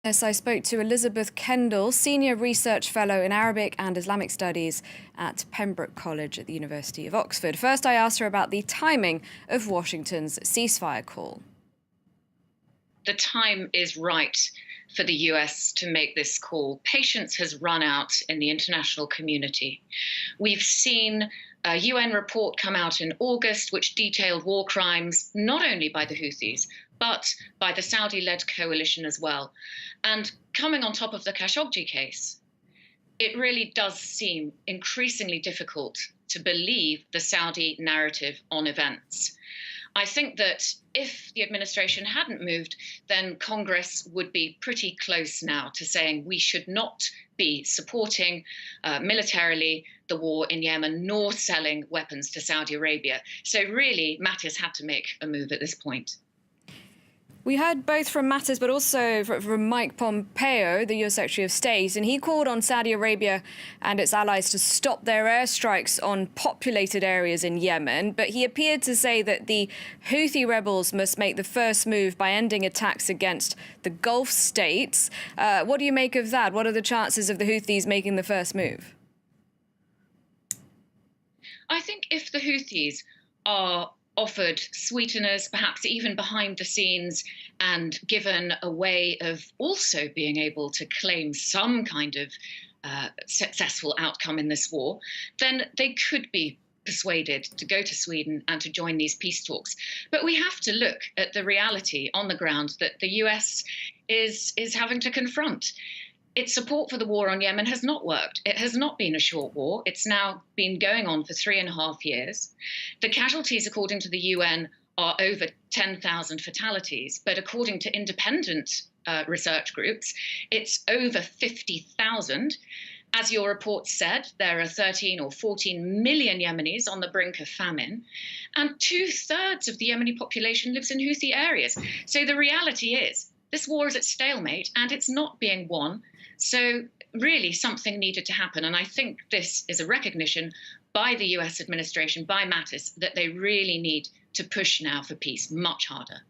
Yes, I spoke to Elizabeth Kendall, Senior Research Fellow in Arabic and Islamic Studies at Pembroke College at the University of Oxford. First, I asked her about the timing of Washington's ceasefire call. The time is right for the US to make this call. Patience has run out in the international community. We've seen a UN report come out in August which detailed war crimes not only by the Houthis, but by the Saudi-led coalition as well. And coming on top of the Khashoggi case, it really does seem increasingly difficult to believe the Saudi narrative on events. I think that if the administration hadn't moved, then Congress would be pretty close now to saying we should not be supporting militarily the war in Yemen, nor selling weapons to Saudi Arabia. So really, Mattis had to make a move at this point. We heard both from Mattis, but also from Mike Pompeo, the US Secretary of State, and he called on Saudi Arabia and its allies to stop their airstrikes on populated areas in Yemen. But he appeared to say that the Houthi rebels must make the first move by ending attacks against the Gulf states. What do you make of that? What are the chances of the Houthis making the first move? I think if the Houthis are offered sweeteners, perhaps even behind the scenes, and given a way of also being able to claim some kind of successful outcome in this war, then they could be persuaded to go to Sweden and to join these peace talks. But we have to look at the reality on the ground that the US is having to confront. Its support for the war on Yemen has not worked. It has not been a short war. It's now been going on for 3.5 years. The casualties, according to the UN, are over 10,000 fatalities. But according to independent research groups, it's over 50,000. As your report said, there are 13 or 14 million Yemenis on the brink of famine, and 2/3 of the Yemeni population lives in Houthi areas. So the reality is, this war is at stalemate and it's not being won. So really something needed to happen. And I think this is a recognition by the US administration, by Mattis, that they really need to push now for peace much harder.